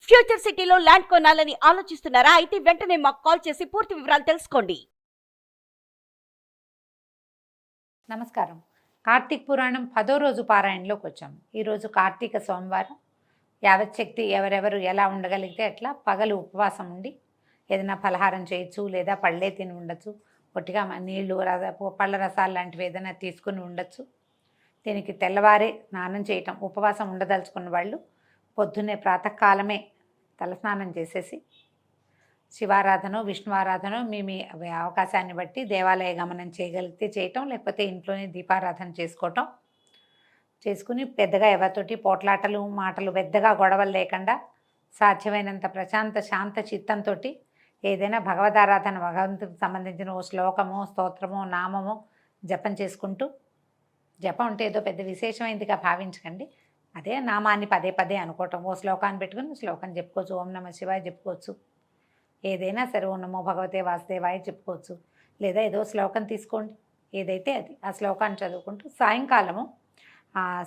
Future సిటీలో land కొనాలని ఆలోచిస్తున్నారా? అయితే వెంటనే మాకు కాల్ చేసి పూర్తి వివరాలు తెలుసుకోండి. నమస్కారం. కార్తీక పురాణం 10వ రోజు పారాయణలోకి వచ్చాము. ఈరోజు కార్తీక సోమవారం. యావచ్చక్తి ఎవరెవరు ఎలా ఉండగలిగితే అట్లా పగలు ఉపవాసం ఉండి ఏదైనా పలహారం చేయొచ్చు, లేదా పళ్ళే తిని ఉండొచ్చు, పొట్టిగా నీళ్లు పళ్ళ రసాలు లాంటివి ఏదైనా తీసుకుని ఉండొచ్చు. దీనికి తెల్లవారే స్నానం చేయటం, ఉపవాసం ఉండదలుచుకున్న వాళ్ళు పొద్దున్నే ప్రాతకాలమే తలస్నానం చేసేసి శివారాధన, విష్ణువారాధన మీ అవకాశాన్ని బట్టి దేవాలయ గమనం చేయగలిగితే చేయటం, లేకపోతే ఇంట్లోనే దీపారాధన చేసుకోవటం చేసుకుని పెద్దగా ఎవరితోటి పోట్లాటలు మాటలు పెద్దగా గొడవలు లేకుండా సాధ్యమైనంత ప్రశాంత శాంత చిత్తంతో ఏదైనా భగవదారాధన, భగవంతుడికి సంబంధించిన ఓ శ్లోకమో స్తోత్రమో నామమో జపం చేసుకుంటూ, జపం అంటే ఏదో పెద్ద విశేషమైందిగా భావించకండి, అదే నామాన్ని పదే పదే అనుకోవటం. ఓ శ్లోకాన్ని పెట్టుకుని శ్లోకం చెప్పుకోవచ్చు, ఓం నమ శివాయ చెప్పుకోవచ్చు, ఏదైనా సరే ఓం నమో భగవతే వాసుదేవాయ చెప్పుకోవచ్చు, లేదా ఏదో శ్లోకం తీసుకోండి, ఏదైతే అది ఆ శ్లోకాన్ని చదువుకుంటూ సాయంకాలము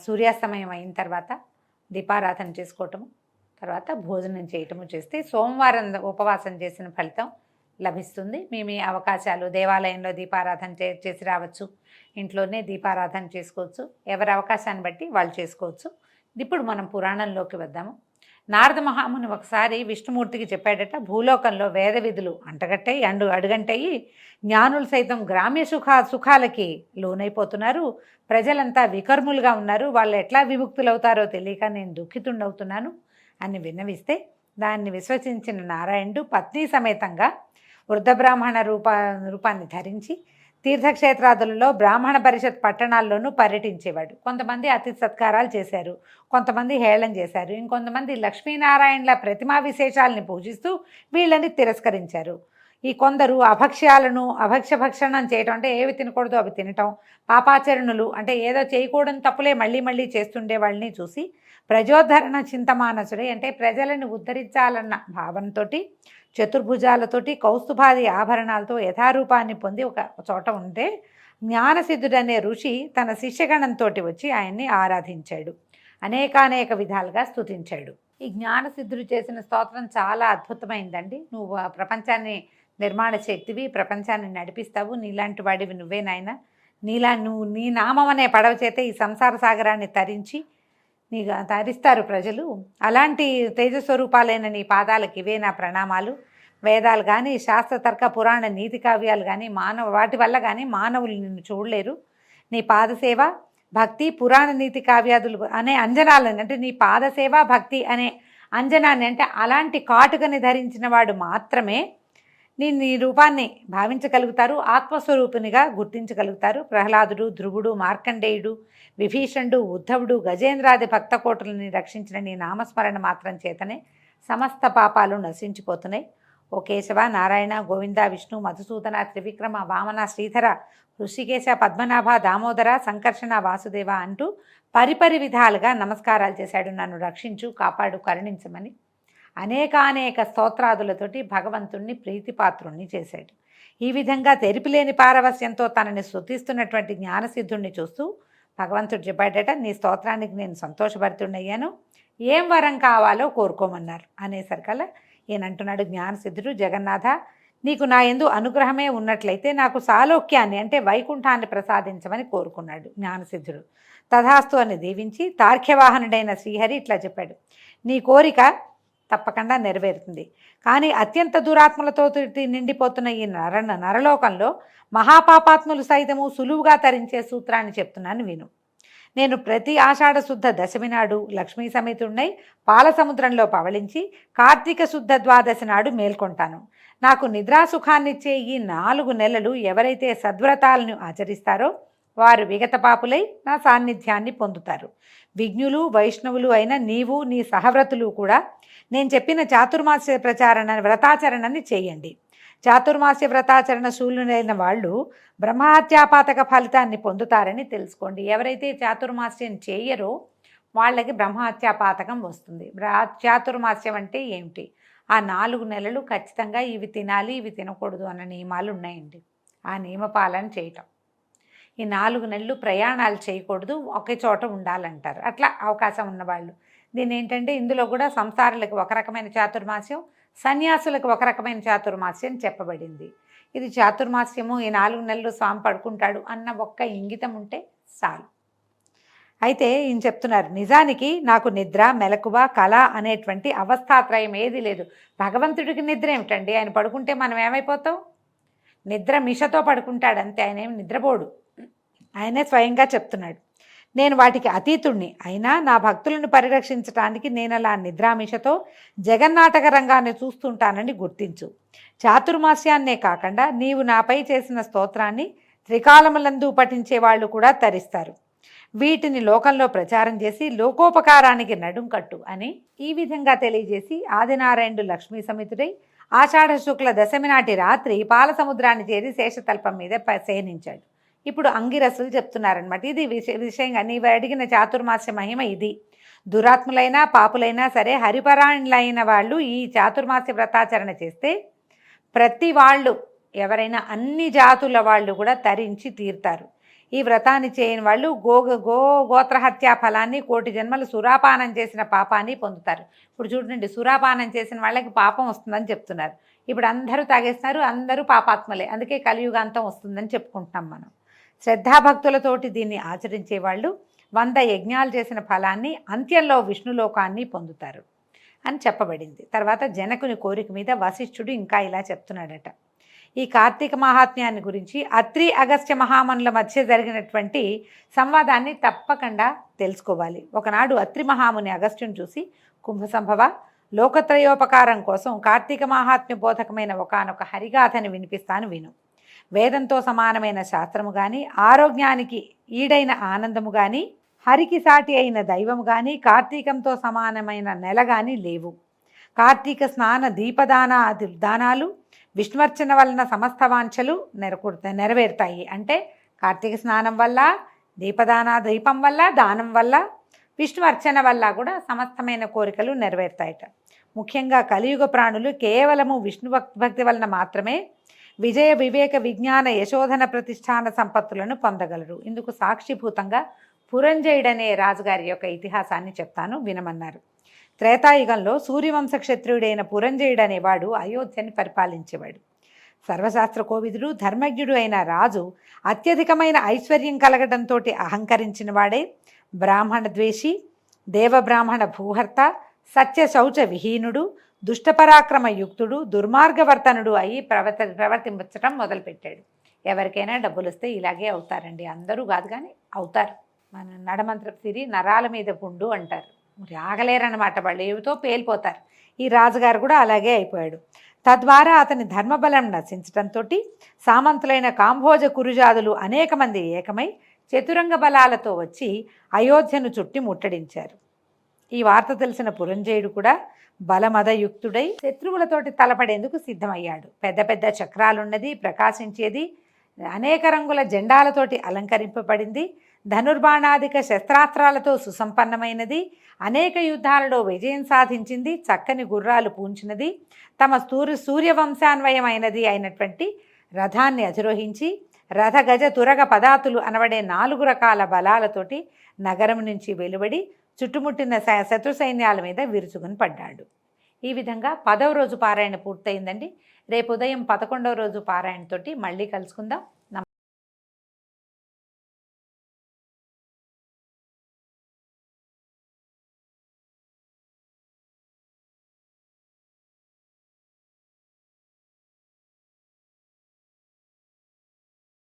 సూర్యాస్తమయం అయిన తర్వాత దీపారాధన చేసుకోవటము, తర్వాత భోజనం చేయటము చేస్తే సోమవారం ఉపవాసం చేసిన ఫలితం లభిస్తుంది. మీ అవకాశాలు, దేవాలయంలో దీపారాధన చేసి రావచ్చు, ఇంట్లోనే దీపారాధన చేసుకోవచ్చు, ఎవరి అవకాశాన్ని బట్టి వాళ్ళు చేసుకోవచ్చు. ఇప్పుడు మనం పురాణంలోకి వద్దాము. నారద మహాముని ఒకసారి విష్ణుమూర్తికి చెప్పాడట, భూలోకంలో వేద విధులు అంటగట్టయి అడుగంటయి, జ్ఞానులు సైతం గ్రామ్య సుఖాలకి లోనైపోతున్నారు, ప్రజలంతా వికర్ములుగా ఉన్నారు, వాళ్ళు ఎట్లా విముక్తులవుతారో తెలియక నేను దుఃఖితుండవుతున్నాను అని విన్నవిస్తే, దాన్ని విశ్వసించిన నారాయణుడు పత్ని సమేతంగా వృద్ధ బ్రాహ్మణ రూపాన్ని ధరించి తీర్థక్షేత్రాదులలో బ్రాహ్మణ పరిషత్ పట్టణాల్లోనూ పర్యటించేవాడు. కొంతమంది అతిథి సత్కారాలు చేశారు, కొంతమంది హేళన చేశారు, ఇంకొంతమంది లక్ష్మీనారాయణల ప్రతిమా విశేషాలని పూజిస్తూ వీళ్ళని తిరస్కరించారు. ఈ కొందరు భక్షణం చేయటం అంటే ఏవి తినకూడదు అవి తినటం, పాపాచరణులు అంటే ఏదో చేయకూడని తప్పులే మళ్ళీ మళ్ళీ చేస్తుండే వాళ్ళని చూసి ప్రజోద్ధరణ చింతమానసుడే అంటే ప్రజలను ఉద్ధరించాలన్న భావనతో చతుర్భుజాలతోటి కౌస్తుభాది ఆభరణాలతో యథారూపాన్ని పొంది ఒక చోట ఉంటే జ్ఞానసిద్ధుడనే ఋషి తన శిష్యగణంతో వచ్చి ఆయన్ని ఆరాధించాడు, అనేకానేక విధాలుగా స్తుతించాడు. ఈ జ్ఞానసిద్ధుడు చేసిన స్తోత్రం చాలా అద్భుతమైందండి. నువ్వు ప్రపంచాన్ని నిర్మాణ శక్తివి, ప్రపంచాన్ని నడిపిస్తావు, నీలాంటి వాడివి నువ్వే నాయన, నువ్వు నీ నామం అనే పడవ చేత ఈ సంసార సాగరాన్ని తరిస్తారు ప్రజలు, అలాంటి తేజస్వరూపాలైన నీ పాదాలకు ఇవే నా ప్రణామాలు. వేదాలు కానీ శాస్త్రతర్క పురాణ నీతి కావ్యాలు కానీ వాటి వల్ల కానీ మానవులు నిన్ను చూడలేరు. నీ పాదసేవ భక్తి పురాణ నీతి కావ్యాదులు అనే అంజనాలని అంటే నీ పాదసేవ భక్తి అనే అంజనాన్ని అంటే అలాంటి కాటుకని ధరించిన వాడు మాత్రమే నీ రూపాన్ని భావించగలుగుతారు, ఆత్మస్వరూపునిగా గుర్తించగలుగుతారు. ప్రహ్లాదుడు, ధ్రువుడు, మార్కండేయుడు, విభీషణుడు, ఉద్ధవుడు, గజేంద్రాది భక్తకోటులని రక్షించిన నీ నామస్మరణ మాత్రం చేతనే సమస్త పాపాలు నశించిపోతున్నాయి. ఓ కేశవ, నారాయణ, గోవింద, విష్ణు, మధుసూదన, త్రివిక్రమ, వామన, శ్రీధర, ఋషికేశ, పద్మనాభ, దామోదర, సంకర్షణ, వాసుదేవ అంటూ పరిపరి విధాలుగా నమస్కారాలు చేశాడు. నన్ను రక్షించు, కాపాడు, కరుణించమని అనేకానేక స్తోత్రాదులతోటి భగవంతుణ్ణి ప్రీతిపాత్రుణ్ణి చేశాడు. ఈ విధంగా తెరిపిలేని పారవస్యంతో తనని స్తుతిస్తున్నటువంటి జ్ఞానసిద్ధుణ్ణి చూస్తూ భగవంతుడు చెప్పాడట, నీ స్తోత్రానికి నేను సంతోషభరితుడయ్యాను, ఏం వరం కావాలో కోరుకోమన్నారు. అనేసరికల్లా ఈయనంటున్నాడు జ్ఞానసిద్ధుడు, జగన్నాథ, నీకు నా యందు అనుగ్రహమే ఉన్నట్లయితే నాకు సాలోక్యాన్ని అంటే వైకుంఠాన్ని ప్రసాదించమని కోరుకున్నాడు జ్ఞానసిద్ధుడు. తథాస్తు అని దీవించి తార్క్యవాహనుడైన శ్రీహరి ఇట్లా చెప్పాడు, నీ కోరిక తప్పకుండా నెరవేరుతుంది, కానీ అత్యంత దురాత్మలతో నిండిపోతున్న ఈ నరలోకంలో మహాపాపాత్ములు సైతము సులువుగా తరించే సూత్రాన్ని చెప్తున్నాను విను. నేను ప్రతి ఆషాఢ శుద్ధ దశమి నాడు లక్ష్మీ సమేతుడినై పాలసముద్రంలో పవళించి కార్తీక శుద్ధ ద్వాదశి నాడు మేల్కొంటాను. నాకు నిద్రాసుఖాన్నిచ్చే ఈ 4 నెలలు ఎవరైతే సద్వ్రతాలను ఆచరిస్తారో వారు విగతపాపులై నా సాన్నిధ్యాన్ని పొందుతారు. విజ్ఞులు, వైష్ణవులు అయిన నీవు, నీ సహవ్రతులు కూడా నేను చెప్పిన చాతుర్మాస్య వ్రతాచరణని చేయండి. చాతుర్మాస్య వ్రతాచరణ శూలులైన వాళ్ళు బ్రహ్మహత్యాపాతక ఫలితాన్ని పొందుతారని తెలుసుకోండి. ఎవరైతే చాతుర్మాస్యం చేయరో వాళ్ళకి బ్రహ్మహత్యాపాతకం వస్తుంది. చాతుర్మాస్యం అంటే ఏమిటి? ఆ 4 నెలలు ఖచ్చితంగా ఇవి తినాలి, ఇవి తినకూడదు అన్న నియమాలు ఉన్నాయండి. ఆ నియమపాలన చేయటం. ఈ 4 నెలలు ప్రయాణాలు చేయకూడదు, ఒకే చోట ఉండాలంటారు. అట్లా అవకాశం ఉన్నవాళ్ళు దీని ఏంటంటే ఇందులో కూడా సంసారులకు ఒక రకమైన చాతుర్మాస్యం, సన్యాసులకు ఒక రకమైన చాతుర్మాస్యం చెప్పబడింది. ఇది చాతుర్మాస్యము, ఈ 4 నెలలు స్వామి పడుకుంటాడు అన్న ఒక్క ఇంగితం ఉంటే చాలు. అయితే ఈయన చెప్తున్నారు, నిజానికి నాకు నిద్ర, మెలకువ, కళ అనేటువంటి అవస్థాత్రయం ఏది లేదు. భగవంతుడికి నిద్ర ఏమిటండి? ఆయన పడుకుంటే మనం ఏమైపోతాం? నిద్ర మిషతో పడుకుంటాడు అంతే, ఆయన ఏమి నిద్రపోడు. ఆయనే స్వయంగా చెప్తున్నాడు, నేను వాటికి అతీతుణ్ణి, అయినా నా భక్తులను పరిరక్షించడానికి నేను అలా నిద్రామిషతో జగన్నాటక రంగాన్ని చూస్తుంటానని గుర్తించు. చాతుర్మాస్యాన్నే కాకుండా నీవు నాపై చేసిన స్తోత్రాన్ని త్రికాలములందు పఠించే వాళ్ళు కూడా తరిస్తారు. వీటిని లోకంలో ప్రచారం చేసి లోకోపకారానికి నడుం కట్టు అని ఈ విధంగా తెలియజేసి ఆదినారాయణుడు లక్ష్మీ సమితుడై ఆషాఢ శుక్ల దశమి నాటి రాత్రి పాల సముద్రాన్ని చేరి శేషతల్పం మీద శయనించాడు. ఇప్పుడు అంగిరసులు చెప్తున్నారనమాట, ఇది విషయంగా నీవు అడిగిన చాతుర్మాస్య మహిమ ఇది. దురాత్ములైనా పాపులైనా సరే హరిపరాయణులైన వాళ్ళు ఈ చాతుర్మాస్య వ్రతాచరణ చేస్తే ప్రతి వాళ్ళు ఎవరైనా అన్ని జాతుల వాళ్ళు కూడా తరించి తీరుతారు. ఈ వ్రతాన్ని చేయని వాళ్ళు గోత్రహత్యా ఫలాన్ని, 1,000,000 జన్మలు సురాపానం చేసిన పాపాన్ని పొందుతారు. ఇప్పుడు చూడండి, సురాపానం చేసిన వాళ్ళకి పాపం వస్తుందని చెప్తున్నారు. ఇప్పుడు అందరూ తాగేస్తున్నారు, అందరూ పాపాత్మలే, అందుకే కలియుగాంతం వస్తుందని చెప్పుకుంటున్నాం మనం. శ్రద్ధాభక్తులతోటి దీన్ని ఆచరించే వాళ్ళు 100 యజ్ఞాలు చేసిన ఫలాన్ని, అంత్యంలో విష్ణులోకాన్ని పొందుతారు అని చెప్పబడింది. తర్వాత జనకుని కోరిక మీద వశిష్ఠుడు ఇంకా ఇలా చెప్తున్నాడట, ఈ కార్తీక మహాత్మ్యాన్ని గురించి అత్రి అగస్త్య మహామనుల మధ్య జరిగినటువంటి సంవాదాన్ని తప్పకుండా తెలుసుకోవాలి. ఒకనాడు అత్రి మహాముని అగస్త్యుని చూసి, కుంభసంభవ, లోకత్రయోపకారం కోసం కార్తీక మహాత్మ్య బోధకమైన ఒకానొక హరిగాథని వినిపిస్తాను విను. వేదంతో సమానమైన శాస్త్రము కానీ, ఆరోగ్యానికి ఈడైన ఆనందము కానీ, హరికి సాటి అయిన దైవము కానీ, కార్తీకంతో సమానమైన నెల కానీ లేవు. కార్తీక స్నాన దానాలు విష్ణువర్చన వలన సమస్త వాంఛలు నెరవేరుతాయి. అంటే కార్తీక స్నానం వల్ల, దీపం వల్ల, దానం వల్ల, విష్ణువర్చన వల్ల కూడా సమస్తమైన కోరికలు నెరవేరుతాయట. ముఖ్యంగా కలియుగ ప్రాణులు కేవలము విష్ణు భక్తి వలన మాత్రమే విజయ వివేక విజ్ఞాన యశోధన ప్రతిష్టాన సంపత్తులను పొందగలరు. ఇందుకు సాక్షిభూతంగా పురంజయుడనే రాజుగారి యొక్క ఇతిహాసాన్ని చెప్తాను వినమన్నారు. త్రేతాయుగంలో సూర్యవంశ క్షత్రియుడైన పురంజయుడు అనేవాడు అయోధ్యని పరిపాలించేవాడు. సర్వశాస్త్ర కోవిదుడు, ధర్మజ్ఞుడు అయిన రాజు అత్యధికమైన ఐశ్వర్యం కలగడంతో అహంకరించిన వాడే, బ్రాహ్మణ ద్వేషి, దేవబ్రాహ్మణ భూహర్త, సత్య శౌచ విహీనుడు, దుష్టపరాక్రమ యుక్తుడు, దుర్మార్గవర్తనుడు అయి ప్రవర్తించడం మొదలుపెట్టాడు. ఎవరికైనా డబ్బులు వస్తే ఇలాగే అవుతారండి, అందరూ కాదు కానీ అవుతారు. మన నడమంత్రపు సిరి నరాల మీద పుండు అంటారు, మరి ఆగలేరన్నమాట, వాళ్ళు ఏమితో పేలిపోతారు. ఈ రాజుగారు కూడా అలాగే అయిపోయాడు. తద్వారా అతని ధర్మబలం నశించడంతో సామంతులైన కాంభోజ కురుజాదులు అనేక మంది ఏకమై చతురంగ బలాలతో వచ్చి అయోధ్యను చుట్టి ముట్టడించారు. ఈ వార్త తెలిసిన పురంజయుడు కూడా బలమదయుక్తుడై శత్రువులతోటి తలపడేందుకు సిద్ధమయ్యాడు. పెద్ద పెద్ద చక్రాలున్నది, ప్రకాశించేది, అనేక రంగుల జెండాలతోటి అలంకరింపబడింది, ధనుర్బాణాదిక శస్త్రాస్త్రాలతో సుసంపన్నమైనది, అనేక యుద్ధాలలో విజయం సాధించింది, చక్కని గుర్రాలు పూంచినది, తమ సూర్యవంశాన్వయమైనది అయినటువంటి రథాన్ని అధిరోహించి రథ గజ తురగ పదాతులు అనబడే 4 రకాల బలాలతోటి నగరం నుంచి వెలువడి చుట్టుముట్టిన శత్రు సైన్యాల మీద విరుచుకుని పడ్డాడు. ఈ విధంగా 10వ రోజు పారాయణ పూర్తయిందండి. రేపు ఉదయం 11వ రోజు పారాయణతోటి మళ్ళీ కలుసుకుందాం.